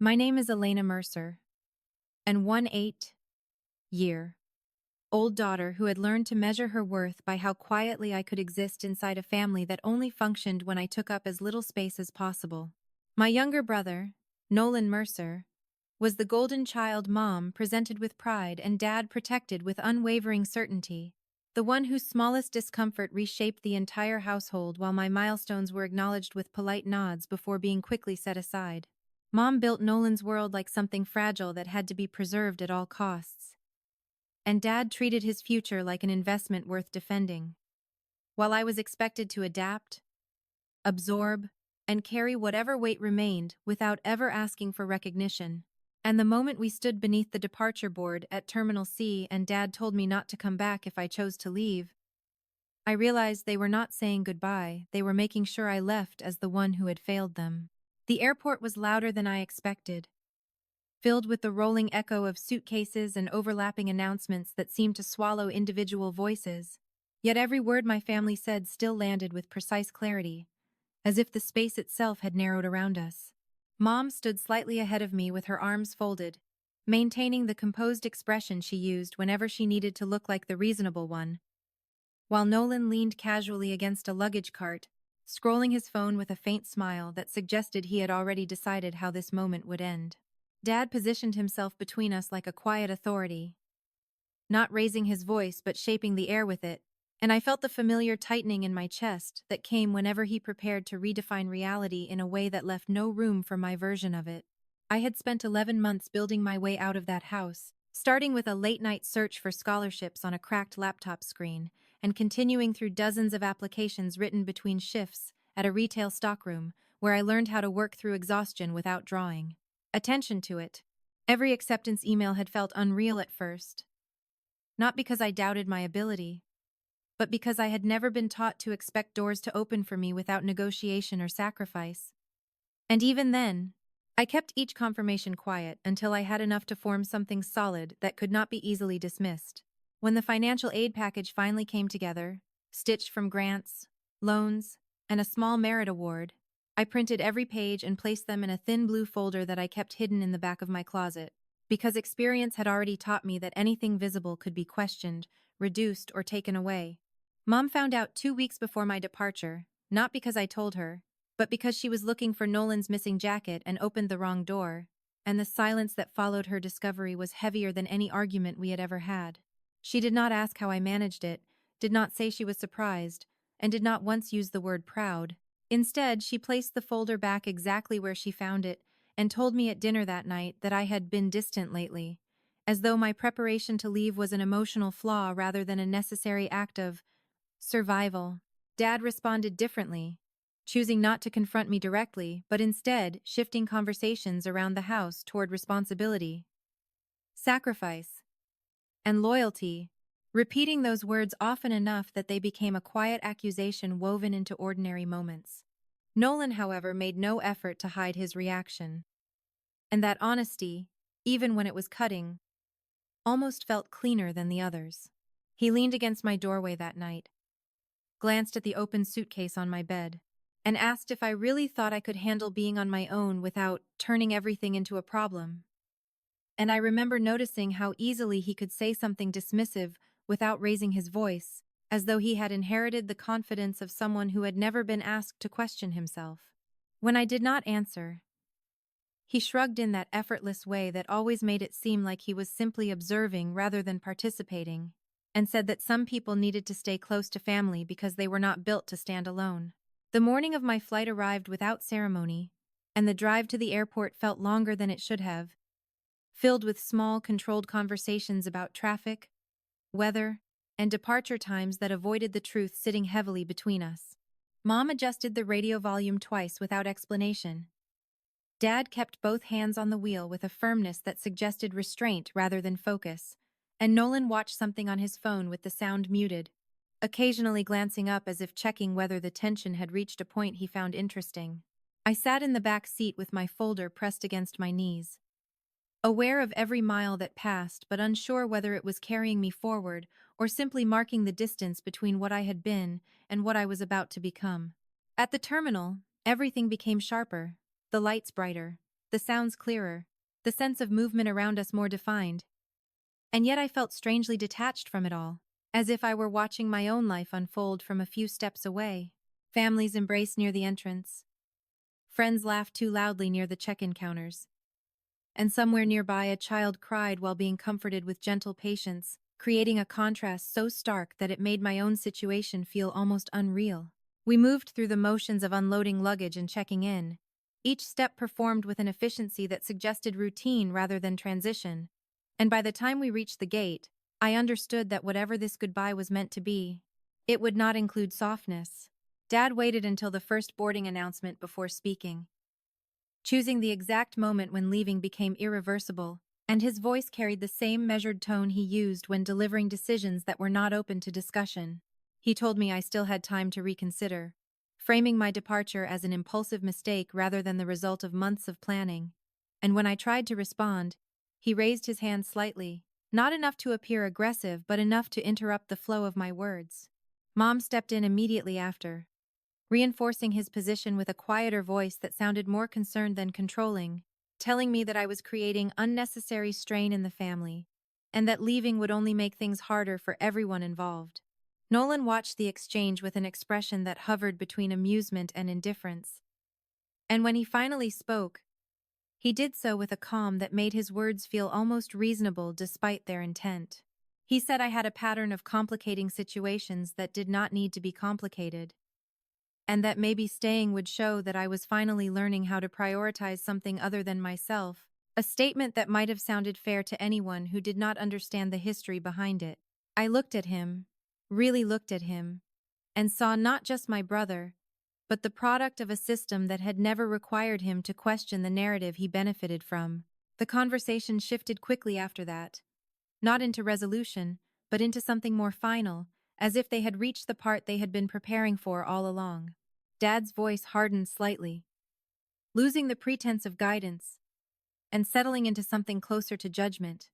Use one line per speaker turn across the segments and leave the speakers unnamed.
My name is Elena Mercer, and 1 8-year old daughter who had learned to measure her worth by how quietly I could exist inside a family that only functioned when I took up as little space as possible. My younger brother, Nolan Mercer, was the golden child Mom presented with pride and Dad protected with unwavering certainty, the one whose smallest discomfort reshaped the entire household while my milestones were acknowledged with polite nods before being quickly set aside. Mom built Nolan's world like something fragile that had to be preserved at all costs. And Dad treated his future like an investment worth defending. While I was expected to adapt, absorb, and carry whatever weight remained without ever asking for recognition. And the moment we stood beneath the departure board at Terminal C and Dad told me not to come back if I chose to leave, I realized they were not saying goodbye, they were making sure I left as the one who had failed them. The airport was louder than I expected, filled with the rolling echo of suitcases and overlapping announcements that seemed to swallow individual voices. Yet every word my family said still landed with precise clarity, as if the space itself had narrowed around us. Mom stood slightly ahead of me with her arms folded, maintaining the composed expression she used whenever she needed to look like the reasonable one, while Nolan leaned casually against a luggage cart, scrolling his phone with a faint smile that suggested he had already decided how this moment would end. Dad positioned himself between us like a quiet authority, not raising his voice but shaping the air with it, and I felt the familiar tightening in my chest that came whenever he prepared to redefine reality in a way that left no room for my version of it. I had spent 11 months building my way out of that house, starting with a late-night search for scholarships on a cracked laptop screen, and continuing through dozens of applications written between shifts at a retail stockroom, where I learned how to work through exhaustion without drawing attention to it. Every acceptance email had felt unreal at first, not because I doubted my ability, but because I had never been taught to expect doors to open for me without negotiation or sacrifice. And even then, I kept each confirmation quiet until I had enough to form something solid that could not be easily dismissed. When the financial aid package finally came together, stitched from grants, loans, and a small merit award, I printed every page and placed them in a thin blue folder that I kept hidden in the back of my closet, because experience had already taught me that anything visible could be questioned, reduced, or taken away. Mom found out 2 weeks before my departure, not because I told her, but because she was looking for Nolan's missing jacket and opened the wrong door, and the silence that followed her discovery was heavier than any argument we had ever had. She did not ask how I managed it, did not say she was surprised, and did not once use the word proud. Instead, she placed the folder back exactly where she found it and told me at dinner that night that I had been distant lately, as though my preparation to leave was an emotional flaw rather than a necessary act of survival. Dad responded differently, choosing not to confront me directly, but instead shifting conversations around the house toward responsibility, sacrifice, and loyalty, repeating those words often enough that they became a quiet accusation woven into ordinary moments. Nolan, however, made no effort to hide his reaction, and that honesty, even when it was cutting, almost felt cleaner than the others. He leaned against my doorway that night, glanced at the open suitcase on my bed, and asked if I really thought I could handle being on my own without turning everything into a problem. And I remember noticing how easily he could say something dismissive without raising his voice, as though he had inherited the confidence of someone who had never been asked to question himself. When I did not answer, he shrugged in that effortless way that always made it seem like he was simply observing rather than participating, and said that some people needed to stay close to family because they were not built to stand alone. The morning of my flight arrived without ceremony, and the drive to the airport felt longer than it should have, filled with small, controlled conversations about traffic, weather, and departure times that avoided the truth sitting heavily between us. Mom adjusted the radio volume twice without explanation. Dad kept both hands on the wheel with a firmness that suggested restraint rather than focus, and Nolan watched something on his phone with the sound muted, occasionally glancing up as if checking whether the tension had reached a point he found interesting. I sat in the back seat with my folder pressed against my knees, aware of every mile that passed but unsure whether it was carrying me forward or simply marking the distance between what I had been and what I was about to become. At the terminal, everything became sharper, the lights brighter, the sounds clearer, the sense of movement around us more defined. And yet I felt strangely detached from it all, as if I were watching my own life unfold from a few steps away. Families embraced near the entrance. Friends laughed too loudly near the check-in counters. And somewhere nearby a child cried while being comforted with gentle patience, creating a contrast so stark that it made my own situation feel almost unreal. We moved through the motions of unloading luggage and checking in, each step performed with an efficiency that suggested routine rather than transition. And by the time we reached the gate, I understood that whatever this goodbye was meant to be, it would not include softness. Dad waited until the first boarding announcement before speaking, choosing the exact moment when leaving became irreversible, and his voice carried the same measured tone he used when delivering decisions that were not open to discussion. He told me I still had time to reconsider, framing my departure as an impulsive mistake rather than the result of months of planning. And when I tried to respond, he raised his hand slightly, not enough to appear aggressive but enough to interrupt the flow of my words. Mom stepped in immediately after, reinforcing his position with a quieter voice that sounded more concerned than controlling, telling me that I was creating unnecessary strain in the family, and that leaving would only make things harder for everyone involved. Nolan watched the exchange with an expression that hovered between amusement and indifference. And when he finally spoke, he did so with a calm that made his words feel almost reasonable despite their intent. He said I had a pattern of complicating situations that did not need to be complicated, and that maybe staying would show that I was finally learning how to prioritize something other than myself, a statement that might have sounded fair to anyone who did not understand the history behind it. I looked at him, really looked at him, and saw not just my brother, but the product of a system that had never required him to question the narrative he benefited from. The conversation shifted quickly after that, not into resolution, but into something more final, as if they had reached the part they had been preparing for all along. Dad's voice hardened slightly, losing the pretense of guidance, and settling into something closer to judgment.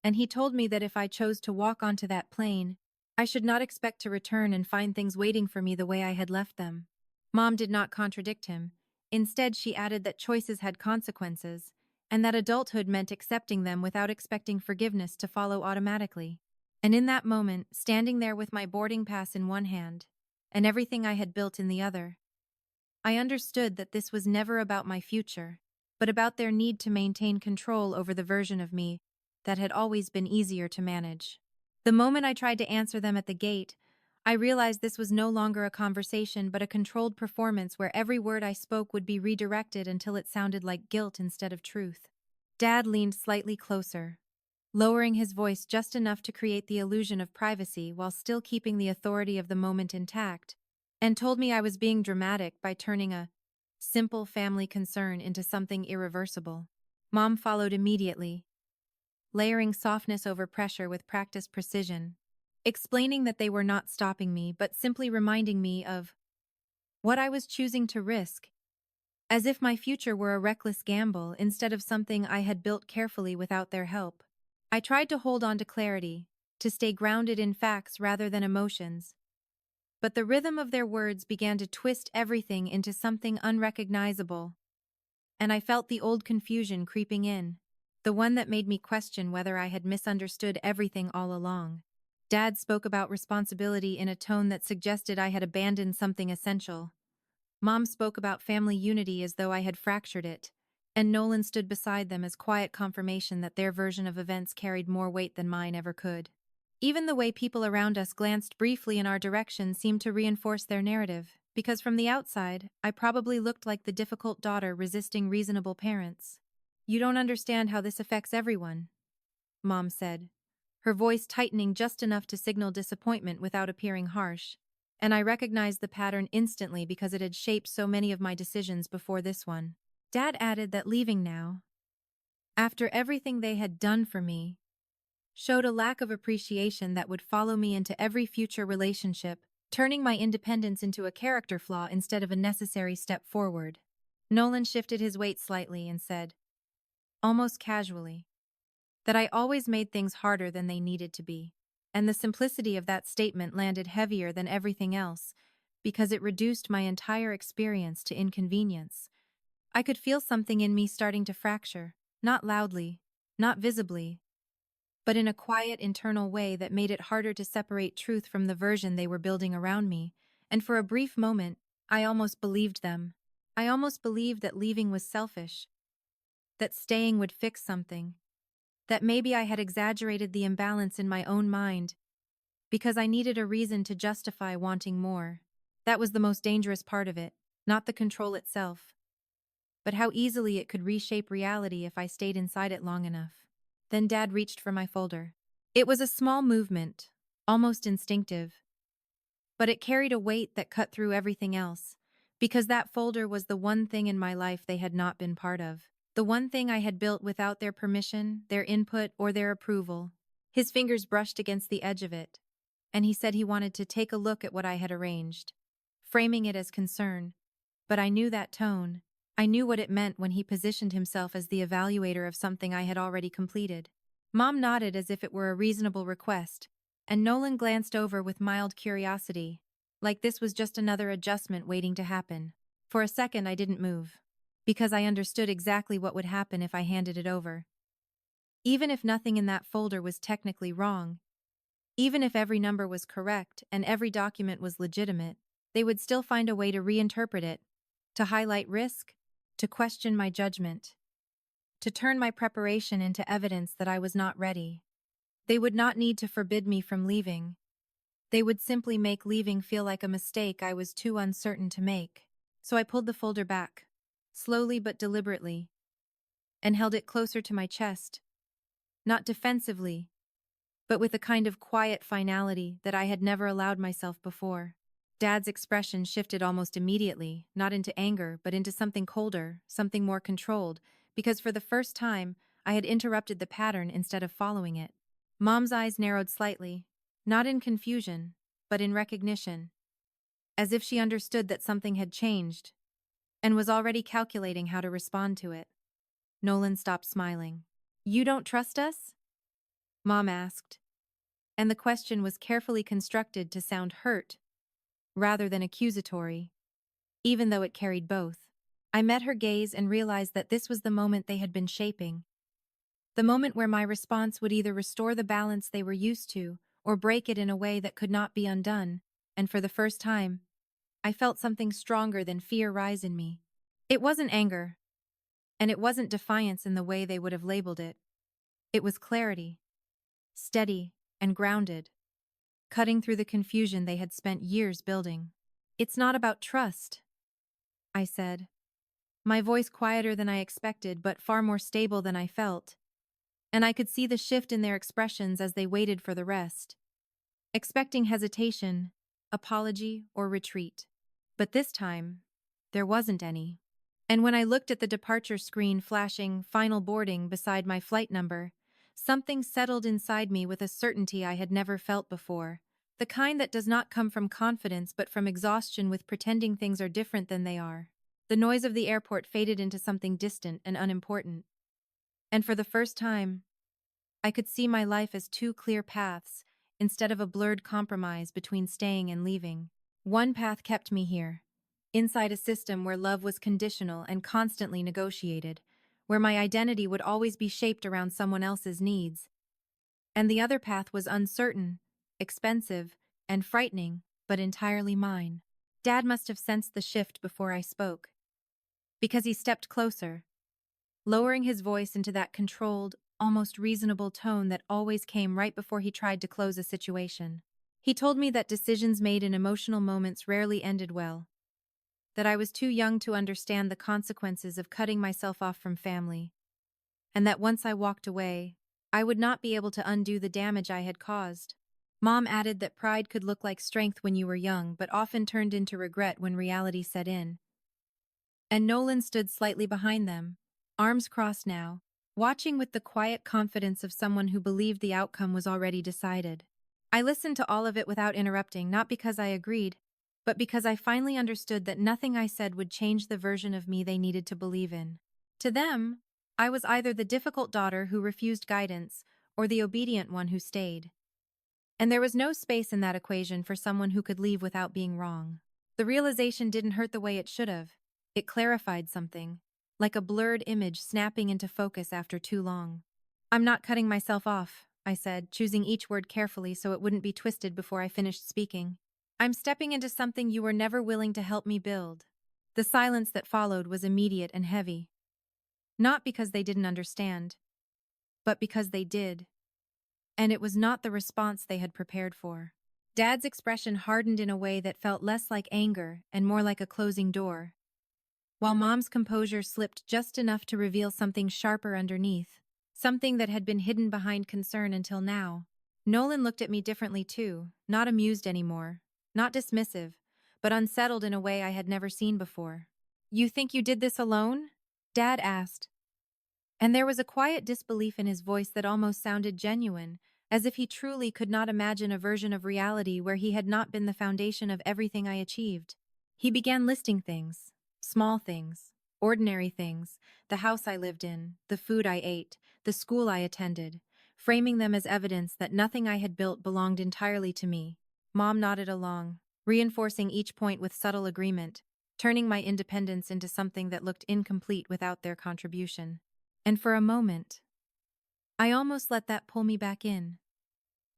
And he told me that if I chose to walk onto that plane, I should not expect to return and find things waiting for me the way I had left them. Mom did not contradict him. Instead, she added that choices had consequences, and that adulthood meant accepting them without expecting forgiveness to follow automatically. And in that moment, standing there with my boarding pass in one hand, and everything I had built in the other, I understood that this was never about my future, but about their need to maintain control over the version of me that had always been easier to manage. The moment I tried to answer them at the gate, I realized this was no longer a conversation but a controlled performance where every word I spoke would be redirected until it sounded like guilt instead of truth. Dad leaned slightly closer, lowering his voice just enough to create the illusion of privacy while still keeping the authority of the moment intact, and told me I was being dramatic by turning a simple family concern into something irreversible. Mom followed immediately, layering softness over pressure with practiced precision, explaining that they were not stopping me but simply reminding me of what I was choosing to risk, as if my future were a reckless gamble instead of something I had built carefully without their help. I tried to hold on to clarity, to stay grounded in facts rather than emotions, but the rhythm of their words began to twist everything into something unrecognizable, and I felt the old confusion creeping in, the one that made me question whether I had misunderstood everything all along. Dad spoke about responsibility in a tone that suggested I had abandoned something essential. Mom spoke about family unity as though I had fractured it, and Nolan stood beside them as quiet confirmation that their version of events carried more weight than mine ever could. Even the way people around us glanced briefly in our direction seemed to reinforce their narrative, because from the outside, I probably looked like the difficult daughter resisting reasonable parents. "You don't understand how this affects everyone," Mom said, her voice tightening just enough to signal disappointment without appearing harsh. And I recognized the pattern instantly because it had shaped so many of my decisions before this one. Dad added that leaving now, after everything they had done for me, showed a lack of appreciation that would follow me into every future relationship, turning my independence into a character flaw instead of a necessary step forward. Nolan shifted his weight slightly and said, almost casually, that I always made things harder than they needed to be. And the simplicity of that statement landed heavier than everything else, because it reduced my entire experience to inconvenience. I could feel something in me starting to fracture, not loudly, not visibly, but in a quiet internal way that made it harder to separate truth from the version they were building around me, and for a brief moment, I almost believed them. I almost believed that leaving was selfish, that staying would fix something, that maybe I had exaggerated the imbalance in my own mind because I needed a reason to justify wanting more. That was the most dangerous part of it, not the control itself, but how easily it could reshape reality if I stayed inside it long enough. Then Dad reached for my folder. It was a small movement, almost instinctive, but it carried a weight that cut through everything else, because that folder was the one thing in my life they had not been part of. The one thing I had built without their permission, their input, or their approval. His fingers brushed against the edge of it, and he said he wanted to take a look at what I had arranged, framing it as concern. But I knew that tone. I knew what it meant when he positioned himself as the evaluator of something I had already completed. Mom nodded as if it were a reasonable request, and Nolan glanced over with mild curiosity, like this was just another adjustment waiting to happen. For a second I didn't move, because I understood exactly what would happen if I handed it over. Even if nothing in that folder was technically wrong, even if every number was correct and every document was legitimate, they would still find a way to reinterpret it, to highlight risk, to question my judgment, to turn my preparation into evidence that I was not ready. They would not need to forbid me from leaving. They would simply make leaving feel like a mistake I was too uncertain to make. So I pulled the folder back, slowly but deliberately, and held it closer to my chest, not defensively, but with a kind of quiet finality that I had never allowed myself before. Dad's expression shifted almost immediately, not into anger, but into something colder, something more controlled, because for the first time, I had interrupted the pattern instead of following it. Mom's eyes narrowed slightly, not in confusion, but in recognition, as if she understood that something had changed, and was already calculating how to respond to it. Nolan stopped smiling. "You don't trust us?" Mom asked, and the question was carefully constructed to sound hurt, rather than accusatory, even though it carried both. I met her gaze and realized that this was the moment they had been shaping. The moment where my response would either restore the balance they were used to, or break it in a way that could not be undone, and for the first time, I felt something stronger than fear rise in me. It wasn't anger, and it wasn't defiance in the way they would have labeled it. It was clarity, steady and grounded, cutting through the confusion they had spent years building. "It's not about trust," I said, my voice quieter than I expected but far more stable than I felt, and I could see the shift in their expressions as they waited for the rest, expecting hesitation, apology, or retreat. But this time, there wasn't any. And when I looked at the departure screen flashing "Final Boarding" beside my flight number, something settled inside me with a certainty I had never felt before, the kind that does not come from confidence but from exhaustion with pretending things are different than they are. The noise of the airport faded into something distant and unimportant. And for the first time, I could see my life as two clear paths, instead of a blurred compromise between staying and leaving. One path kept me here, inside a system where love was conditional and constantly negotiated, where my identity would always be shaped around someone else's needs. And the other path was uncertain, expensive, and frightening, but entirely mine. Dad must have sensed the shift before I spoke, because he stepped closer, lowering his voice into that controlled, almost reasonable tone that always came right before he tried to close a situation. He told me that decisions made in emotional moments rarely ended well, that I was too young to understand the consequences of cutting myself off from family, and that once I walked away, I would not be able to undo the damage I had caused. Mom added that pride could look like strength when you were young, but often turned into regret when reality set in. And Nolan stood slightly behind them, arms crossed now, watching with the quiet confidence of someone who believed the outcome was already decided. I listened to all of it without interrupting, not because I agreed, but because I finally understood that nothing I said would change the version of me they needed to believe in. To them, I was either the difficult daughter who refused guidance or the obedient one who stayed. And there was no space in that equation for someone who could leave without being wrong. The realization didn't hurt the way it should have. It clarified something. like a blurred image snapping into focus after too long. "I'm not cutting myself off," I said, choosing each word carefully so it wouldn't be twisted before I finished speaking. "I'm stepping into something you were never willing to help me build." The silence that followed was immediate and heavy. Not because they didn't understand, but because they did. And it was not the response they had prepared for. Dad's expression hardened in a way that felt less like anger and more like a closing door, while Mom's composure slipped just enough to reveal something sharper underneath, something that had been hidden behind concern until now. Nolan looked at me differently too, not amused anymore, not dismissive, but unsettled in a way I had never seen before. "You think you did this alone?" Dad asked. And there was a quiet disbelief in his voice that almost sounded genuine, as if he truly could not imagine a version of reality where he had not been the foundation of everything I achieved. He began listing things, small things, ordinary things, the house I lived in, the food I ate, the school I attended, framing them as evidence that nothing I had built belonged entirely to me. Mom nodded along, reinforcing each point with subtle agreement, turning my independence into something that looked incomplete without their contribution. And for a moment, I almost let that pull me back in,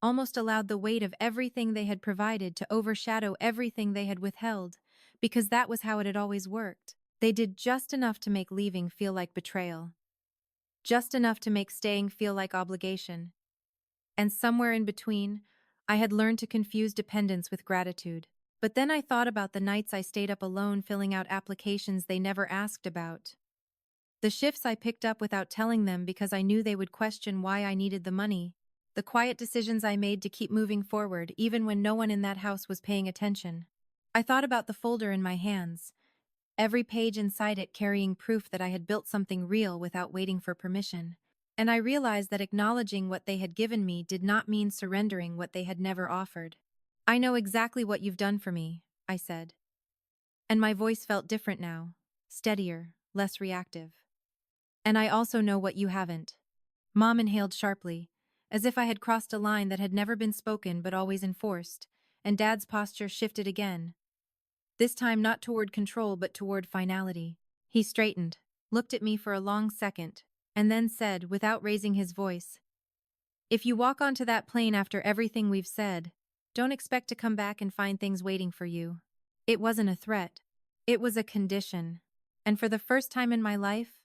almost allowed the weight of everything they had provided to overshadow everything they had withheld, because that was how it had always worked. They did just enough to make leaving feel like betrayal, just enough to make staying feel like obligation. And somewhere in between, I had learned to confuse dependence with gratitude. But then I thought about the nights I stayed up alone filling out applications they never asked about. The shifts I picked up without telling them because I knew they would question why I needed the money. The quiet decisions I made to keep moving forward even when no one in that house was paying attention. I thought about the folder in my hands, every page inside it carrying proof that I had built something real without waiting for permission. And I realized that acknowledging what they had given me did not mean surrendering what they had never offered. "I know exactly what you've done for me," I said. And my voice felt different now, steadier, less reactive. "And I also know what you haven't." Mom inhaled sharply, as if I had crossed a line that had never been spoken but always enforced, and Dad's posture shifted again. This time not toward control but toward finality. He straightened, looked at me for a long second, and then said, without raising his voice, "If you walk onto that plane after everything we've said, don't expect to come back and find things waiting for you." It wasn't a threat. It was a condition. And for the first time in my life,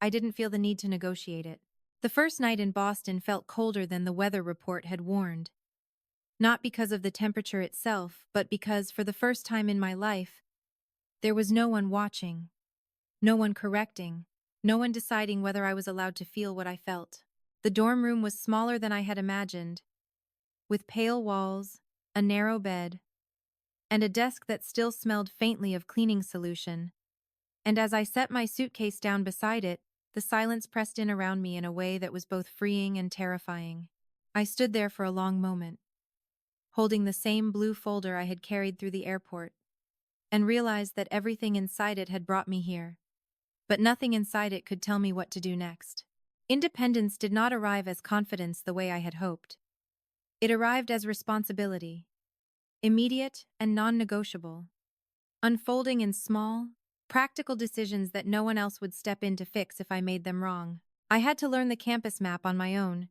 I didn't feel the need to negotiate it. The first night in Boston felt colder than the weather report had warned. Not because of the temperature itself, but because, for the first time in my life, there was no one watching, no one correcting, no one deciding whether I was allowed to feel what I felt. The dorm room was smaller than I had imagined, with pale walls, a narrow bed, and a desk that still smelled faintly of cleaning solution. And as I set my suitcase down beside it, the silence pressed in around me in a way that was both freeing and terrifying. I stood there for a long moment, holding the same blue folder I had carried through the airport, and realized that everything inside it had brought me here. But nothing inside it could tell me what to do next. Independence did not arrive as confidence the way I had hoped. It arrived as responsibility, immediate and non-negotiable, unfolding in small, practical decisions that no one else would step in to fix if I made them wrong. I had to learn the campus map on my own,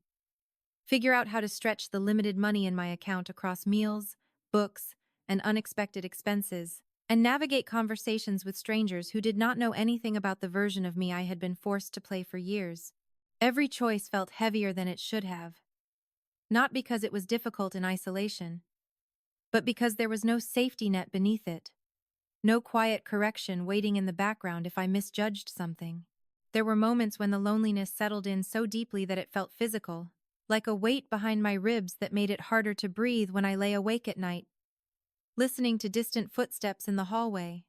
figure out how to stretch the limited money in my account across meals, books, and unexpected expenses, and navigate conversations with strangers who did not know anything about the version of me I had been forced to play for years. Every choice felt heavier than it should have, not because it was difficult in isolation, but because there was no safety net beneath it. No quiet correction waiting in the background if I misjudged something. There were moments when the loneliness settled in so deeply that it felt physical, like a weight behind my ribs that made it harder to breathe when I lay awake at night, listening to distant footsteps in the hallway,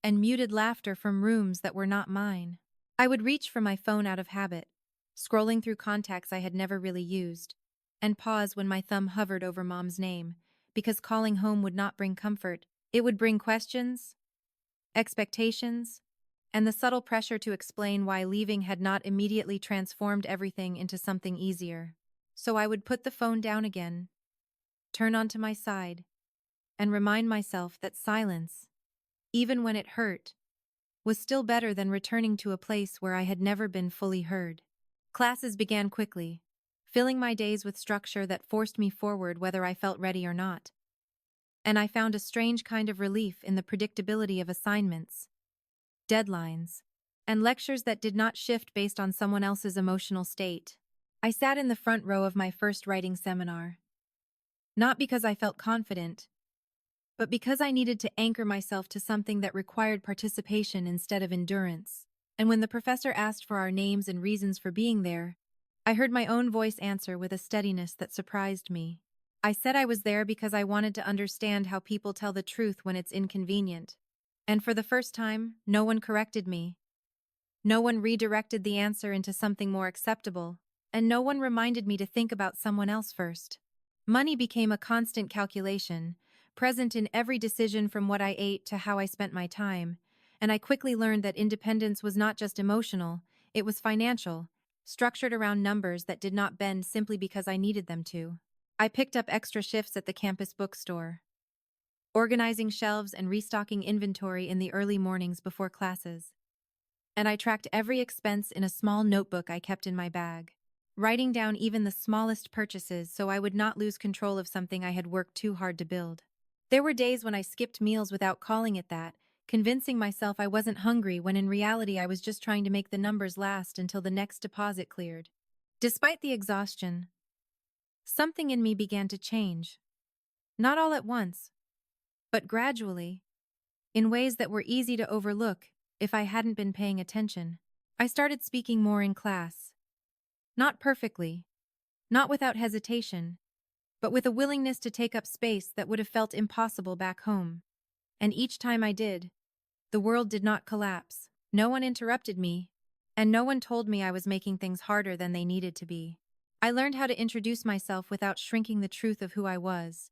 and muted laughter from rooms that were not mine. I would reach for my phone out of habit, scrolling through contacts I had never really used, and pause when my thumb hovered over Mom's name, because calling home would not bring comfort. It would bring questions, expectations, and the subtle pressure to explain why leaving had not immediately transformed everything into something easier. So I would put the phone down again, turn onto my side, and remind myself that silence, even when it hurt, was still better than returning to a place where I had never been fully heard. Classes began quickly, filling my days with structure that forced me forward whether I felt ready or not. And I found a strange kind of relief in the predictability of assignments, deadlines, and lectures that did not shift based on someone else's emotional state. I sat in the front row of my first writing seminar, not because I felt confident, but because I needed to anchor myself to something that required participation instead of endurance. And when the professor asked for our names and reasons for being there, I heard my own voice answer with a steadiness that surprised me. I said I was there because I wanted to understand how people tell the truth when it's inconvenient. And for the first time, no one corrected me. No one redirected the answer into something more acceptable, and no one reminded me to think about someone else first. Money became a constant calculation, present in every decision from what I ate to how I spent my time, and I quickly learned that independence was not just emotional, it was financial, structured around numbers that did not bend simply because I needed them to. I picked up extra shifts at the campus bookstore, organizing shelves and restocking inventory in the early mornings before classes. And I tracked every expense in a small notebook I kept in my bag, writing down even the smallest purchases so I would not lose control of something I had worked too hard to build. There were days when I skipped meals without calling it that, convincing myself I wasn't hungry when in reality I was just trying to make the numbers last until the next deposit cleared. Despite the exhaustion, something in me began to change. Not all at once, but gradually, in ways that were easy to overlook if I hadn't been paying attention. I started speaking more in class. Not perfectly, not without hesitation, but with a willingness to take up space that would have felt impossible back home. And each time I did, the world did not collapse. No one interrupted me, and no one told me I was making things harder than they needed to be. I learned how to introduce myself without shrinking the truth of who I was,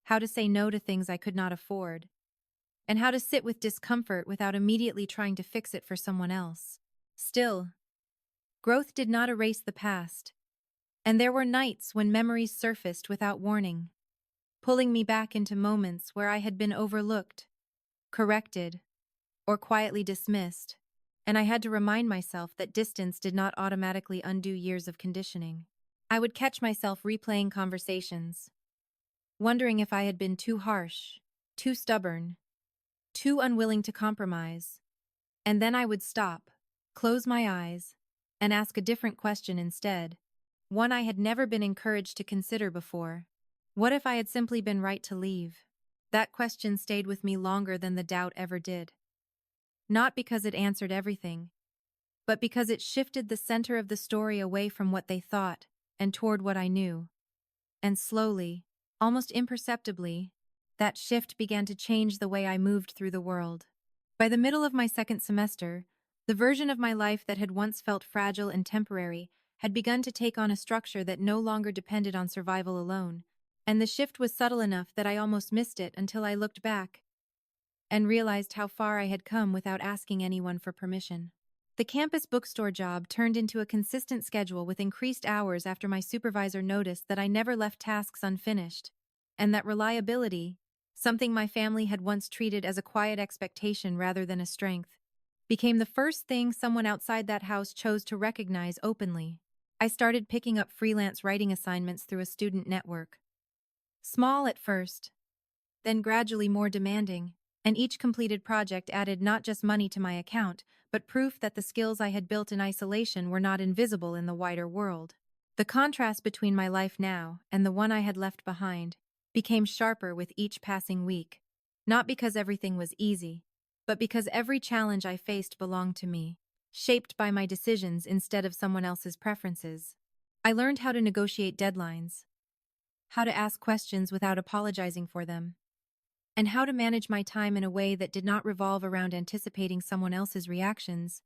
how to say no to things I could not afford, and how to sit with discomfort without immediately trying to fix it for someone else. Still, growth did not erase the past, and there were nights when memories surfaced without warning, pulling me back into moments where I had been overlooked, corrected, or quietly dismissed, and I had to remind myself that distance did not automatically undo years of conditioning. I would catch myself replaying conversations, wondering if I had been too harsh, too stubborn, too unwilling to compromise. And then I would stop, close my eyes, and ask a different question instead, one I had never been encouraged to consider before. What if I had simply been right to leave? That question stayed with me longer than the doubt ever did. Not because it answered everything, but because it shifted the center of the story away from what they thought and toward what I knew. And slowly, almost imperceptibly, that shift began to change the way I moved through the world. By the middle of my second semester, the version of my life that had once felt fragile and temporary had begun to take on a structure that no longer depended on survival alone, and the shift was subtle enough that I almost missed it until I looked back and realized how far I had come without asking anyone for permission. The campus bookstore job turned into a consistent schedule with increased hours after my supervisor noticed that I never left tasks unfinished, and that reliability, something my family had once treated as a quiet expectation rather than a strength, became the first thing someone outside that house chose to recognize openly. I started picking up freelance writing assignments through a student network. Small at first, then gradually more demanding, and each completed project added not just money to my account, but proof that the skills I had built in isolation were not invisible in the wider world. The contrast between my life now and the one I had left behind became sharper with each passing week, not because everything was easy, but because every challenge I faced belonged to me, shaped by my decisions instead of someone else's preferences. I learned how to negotiate deadlines, how to ask questions without apologizing for them, and how to manage my time in a way that did not revolve around anticipating someone else's reactions.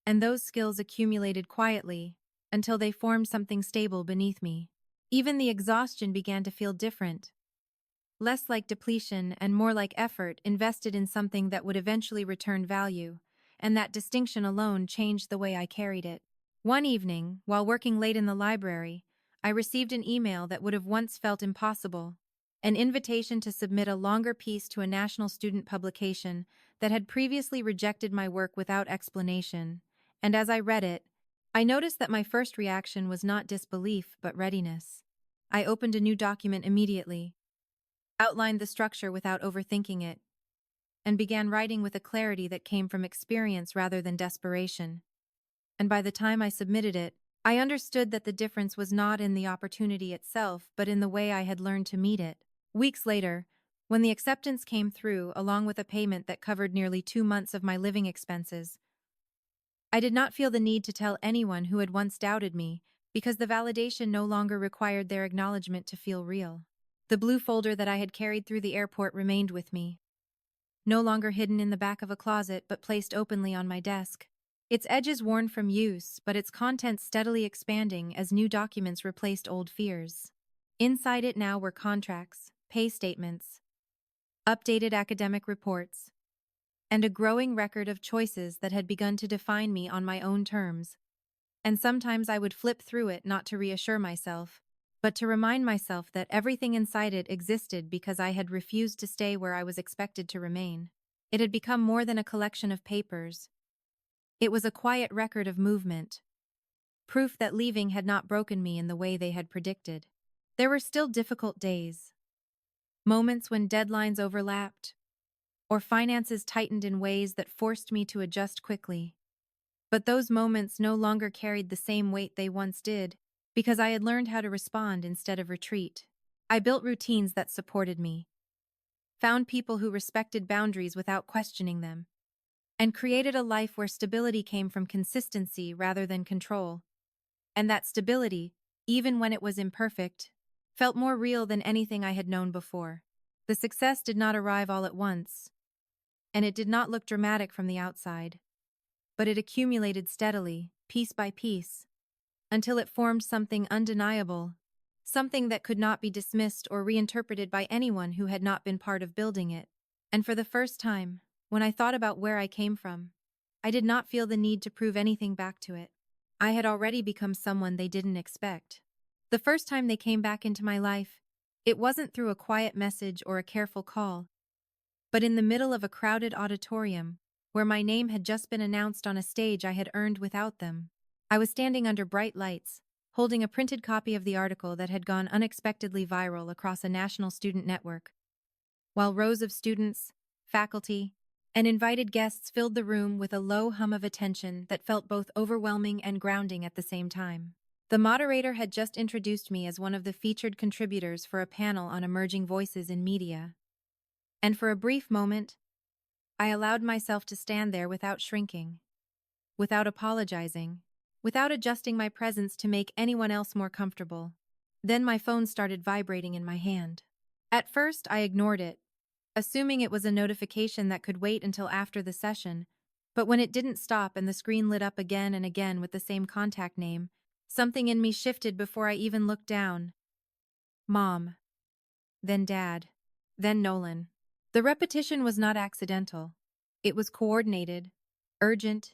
And those skills accumulated quietly until they formed something stable beneath me. Even the exhaustion began to feel different, less like depletion and more like effort invested in something that would eventually return value, and that distinction alone changed the way I carried it. One evening, while working late in the library, I received an email that would have once felt impossible, an invitation to submit a longer piece to a national student publication that had previously rejected my work without explanation, and as I read it, I noticed that my first reaction was not disbelief but readiness. I opened a new document immediately, outlined the structure without overthinking it, and began writing with a clarity that came from experience rather than desperation. And by the time I submitted it, I understood that the difference was not in the opportunity itself, but in the way I had learned to meet it. Weeks later, when the acceptance came through, along with a payment that covered nearly 2 months of my living expenses, I did not feel the need to tell anyone who had once doubted me, because the validation no longer required their acknowledgement to feel real. The blue folder that I had carried through the airport remained with me, no longer hidden in the back of a closet but placed openly on my desk. Its edges worn from use, but its contents steadily expanding as new documents replaced old fears. Inside it now were contracts, pay statements, updated academic reports, and a growing record of choices that had begun to define me on my own terms. And sometimes I would flip through it not to reassure myself, but to remind myself that everything inside it existed because I had refused to stay where I was expected to remain. It had become more than a collection of papers. It was a quiet record of movement, proof that leaving had not broken me in the way they had predicted. There were still difficult days, moments when deadlines overlapped, or finances tightened in ways that forced me to adjust quickly. But those moments no longer carried the same weight they once did, because I had learned how to respond instead of retreat. I built routines that supported me, found people who respected boundaries without questioning them, and created a life where stability came from consistency rather than control. And that stability, even when it was imperfect, felt more real than anything I had known before. The success did not arrive all at once, and it did not look dramatic from the outside, but it accumulated steadily, piece by piece, until it formed something undeniable, something that could not be dismissed or reinterpreted by anyone who had not been part of building it. And for the first time, when I thought about where I came from, I did not feel the need to prove anything back to it. I had already become someone they didn't expect. The first time they came back into my life, it wasn't through a quiet message or a careful call, but in the middle of a crowded auditorium, where my name had just been announced on a stage I had earned without them. I was standing under bright lights, holding a printed copy of the article that had gone unexpectedly viral across a national student network, while rows of students, faculty, and invited guests filled the room with a low hum of attention that felt both overwhelming and grounding at the same time. The moderator had just introduced me as one of the featured contributors for a panel on emerging voices in media. And for a brief moment, I allowed myself to stand there without shrinking, without apologizing, without adjusting my presence to make anyone else more comfortable. Then my phone started vibrating in my hand. At first, I ignored it, assuming it was a notification that could wait until after the session, but when it didn't stop and the screen lit up again and again with the same contact name, something in me shifted before I even looked down. Mom. Then Dad. Then Nolan. The repetition was not accidental. It was coordinated, urgent,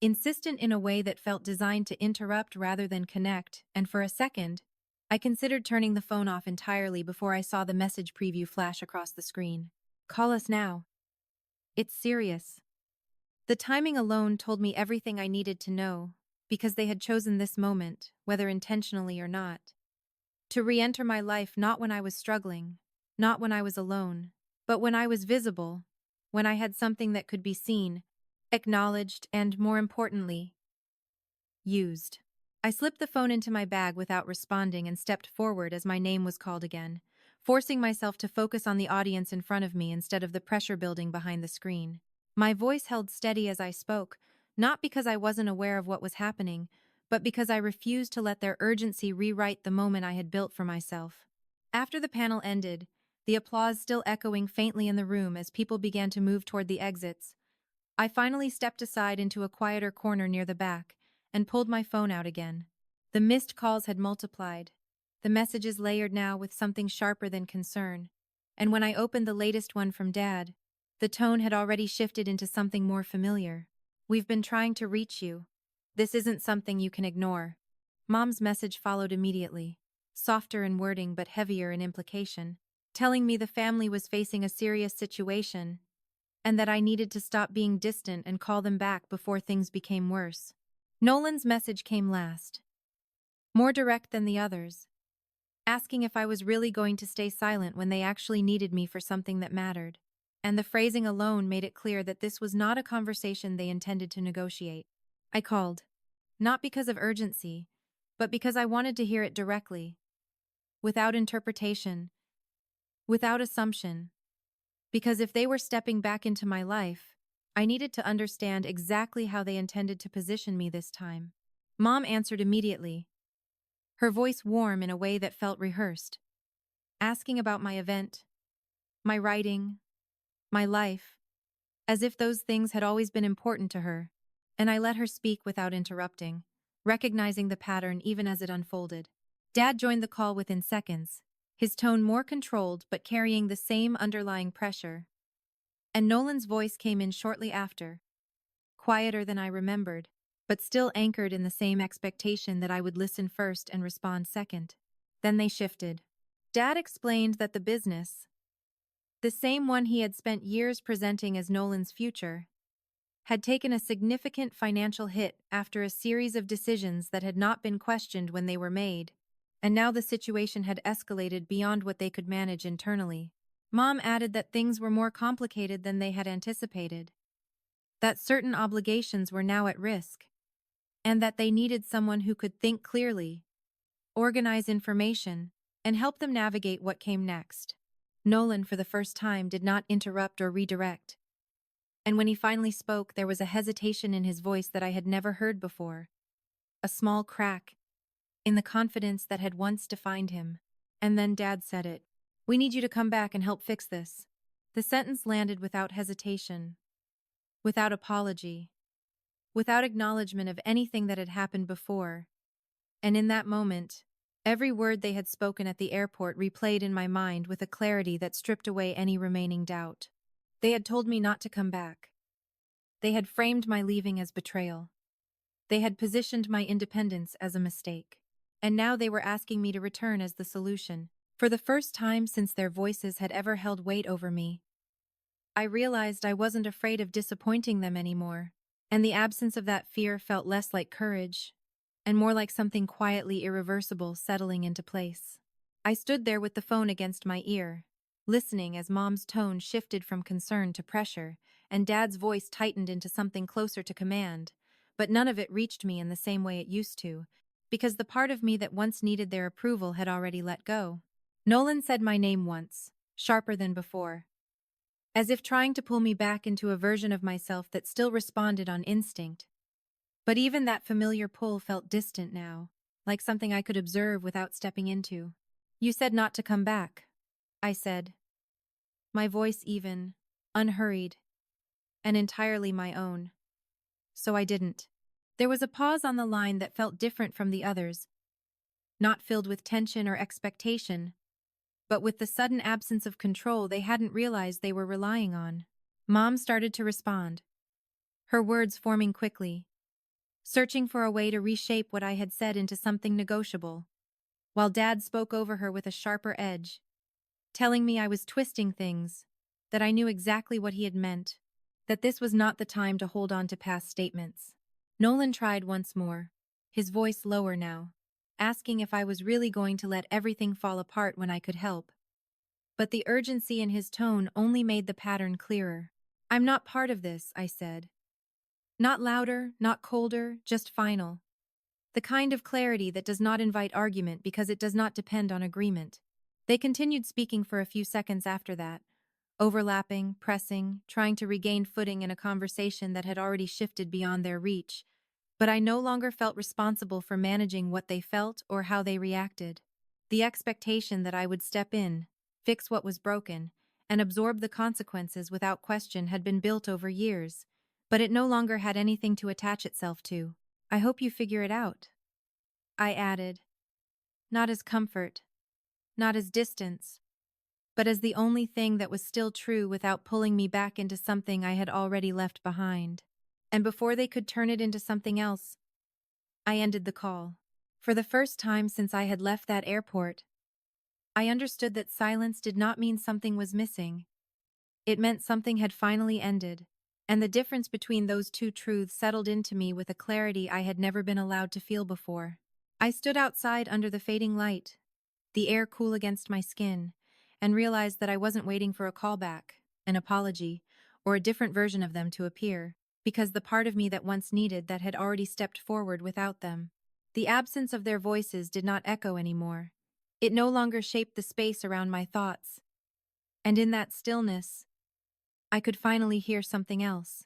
insistent in a way that felt designed to interrupt rather than connect, and for a second, I considered turning the phone off entirely before I saw the message preview flash across the screen. Call us now. It's serious. The timing alone told me everything I needed to know, because they had chosen this moment, whether intentionally or not, to re-enter my life not when I was struggling, not when I was alone, but when I was visible, when I had something that could be seen, acknowledged, and, more importantly, used. I slipped the phone into my bag without responding and stepped forward as my name was called again, forcing myself to focus on the audience in front of me instead of the pressure building behind the screen. My voice held steady as I spoke, not because I wasn't aware of what was happening, but because I refused to let their urgency rewrite the moment I had built for myself. After the panel ended, the applause still echoing faintly in the room as people began to move toward the exits, I finally stepped aside into a quieter corner near the back and pulled my phone out again. The missed calls had multiplied, the messages layered now with something sharper than concern, and when I opened the latest one from Dad, the tone had already shifted into something more familiar. We've been trying to reach you. This isn't something you can ignore. Mom's message followed immediately, softer in wording but heavier in implication, telling me the family was facing a serious situation, and that I needed to stop being distant and call them back before things became worse. Nolan's message came last, more direct than the others, asking if I was really going to stay silent when they actually needed me for something that mattered. And the phrasing alone made it clear that this was not a conversation they intended to negotiate. I called, not because of urgency, but because I wanted to hear it directly, without interpretation, without assumption. Because if they were stepping back into my life, I needed to understand exactly how they intended to position me this time. Mom answered immediately, her voice warm in a way that felt rehearsed, asking about my event, my writing, my life, as if those things had always been important to her, and I let her speak without interrupting, recognizing the pattern even as it unfolded. Dad joined the call within seconds, his tone more controlled but carrying the same underlying pressure. And Nolan's voice came in shortly after, quieter than I remembered, but still anchored in the same expectation that I would listen first and respond second. Then they shifted. Dad explained that the business, the same one he had spent years presenting as Nolan's future, had taken a significant financial hit after a series of decisions that had not been questioned when they were made, and now the situation had escalated beyond what they could manage internally. Mom added that things were more complicated than they had anticipated, that certain obligations were now at risk, and that they needed someone who could think clearly, organize information, and help them navigate what came next. Nolan, for the first time, did not interrupt or redirect, and when he finally spoke, there was a hesitation in his voice that I had never heard before, a small crack in the confidence that had once defined him. And then Dad said it. "We need you to come back and help fix this." The sentence landed without hesitation, without apology, without acknowledgement of anything that had happened before. And in that moment, every word they had spoken at the airport replayed in my mind with a clarity that stripped away any remaining doubt. They had told me not to come back. They had framed my leaving as betrayal. They had positioned my independence as a mistake. And now they were asking me to return as the solution. For the first time since their voices had ever held weight over me, I realized I wasn't afraid of disappointing them anymore, and the absence of that fear felt less like courage, and more like something quietly irreversible settling into place. I stood there with the phone against my ear, listening as Mom's tone shifted from concern to pressure, and Dad's voice tightened into something closer to command, but none of it reached me in the same way it used to, because the part of me that once needed their approval had already let go. Nolan said my name once, sharper than before, as if trying to pull me back into a version of myself that still responded on instinct. But even that familiar pull felt distant now, like something I could observe without stepping into. "You said not to come back," I said, my voice even, unhurried, and entirely my own. So I didn't. There was a pause on the line that felt different from the others, not filled with tension or expectation, but with the sudden absence of control they hadn't realized they were relying on. Mom started to respond, her words forming quickly, searching for a way to reshape what I had said into something negotiable, while Dad spoke over her with a sharper edge, telling me I was twisting things, that I knew exactly what he had meant, that this was not the time to hold on to past statements. Nolan tried once more, his voice lower now, asking if I was really going to let everything fall apart when I could help. But the urgency in his tone only made the pattern clearer. "I'm not part of this," I said. Not louder, not colder, just final. The kind of clarity that does not invite argument because it does not depend on agreement. They continued speaking for a few seconds after that, overlapping, pressing, trying to regain footing in a conversation that had already shifted beyond their reach. But I no longer felt responsible for managing what they felt or how they reacted. The expectation that I would step in, fix what was broken, and absorb the consequences without question had been built over years, but it no longer had anything to attach itself to. "I hope you figure it out," I added, not as comfort, not as distance, but as the only thing that was still true without pulling me back into something I had already left behind. And before they could turn it into something else, I ended the call. For the first time since I had left that airport, I understood that silence did not mean something was missing. It meant something had finally ended, and the difference between those two truths settled into me with a clarity I had never been allowed to feel before. I stood outside under the fading light, the air cool against my skin, and realized that I wasn't waiting for a callback, an apology, or a different version of them to appear, because the part of me that once needed that had already stepped forward without them. The absence of their voices did not echo anymore. It no longer shaped the space around my thoughts. And in that stillness, I could finally hear something else.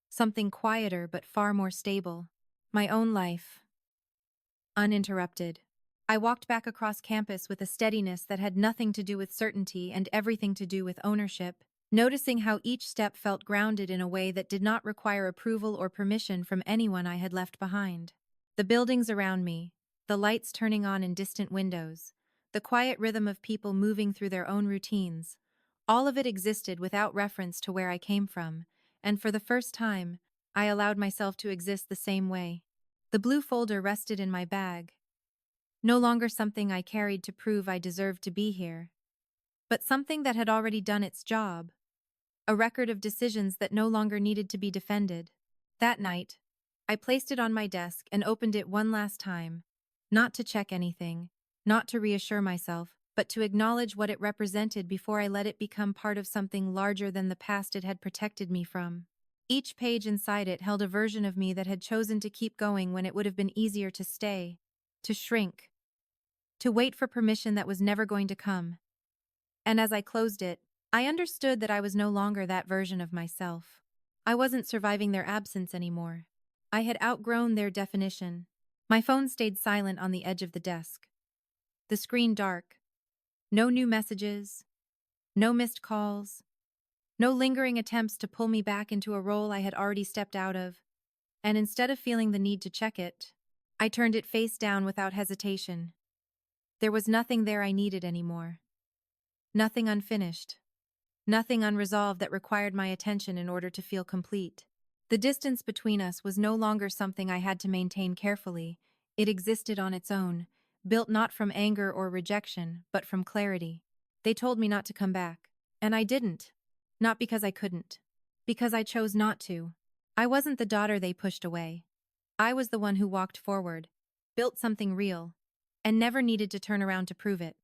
Something quieter but far more stable. My own life. Uninterrupted. I walked back across campus with a steadiness that had nothing to do with certainty and everything to do with ownership, noticing how each step felt grounded in a way that did not require approval or permission from anyone I had left behind. The buildings around me, the lights turning on in distant windows, the quiet rhythm of people moving through their own routines, all of it existed without reference to where I came from, and for the first time, I allowed myself to exist the same way. The blue folder rested in my bag, no longer something I carried to prove I deserved to be here, but something that had already done its job, a record of decisions that no longer needed to be defended. That night, I placed it on my desk and opened it one last time, not to check anything, not to reassure myself, but to acknowledge what it represented before I let it become part of something larger than the past it had protected me from. Each page inside it held a version of me that had chosen to keep going when it would have been easier to stay, to shrink, to wait for permission that was never going to come. And as I closed it, I understood that I was no longer that version of myself. I wasn't surviving their absence anymore. I had outgrown their definition. My phone stayed silent on the edge of the desk. The screen dark. No new messages. No missed calls. No lingering attempts to pull me back into a role I had already stepped out of. And instead of feeling the need to check it, I turned it face down without hesitation. There was nothing there I needed anymore. Nothing unfinished. Nothing unresolved that required my attention in order to feel complete. The distance between us was no longer something I had to maintain carefully. It existed on its own, built not from anger or rejection, but from clarity. They told me not to come back, and I didn't. Not because I couldn't. Because I chose not to. I wasn't the daughter they pushed away. I was the one who walked forward, built something real, and never needed to turn around to prove it.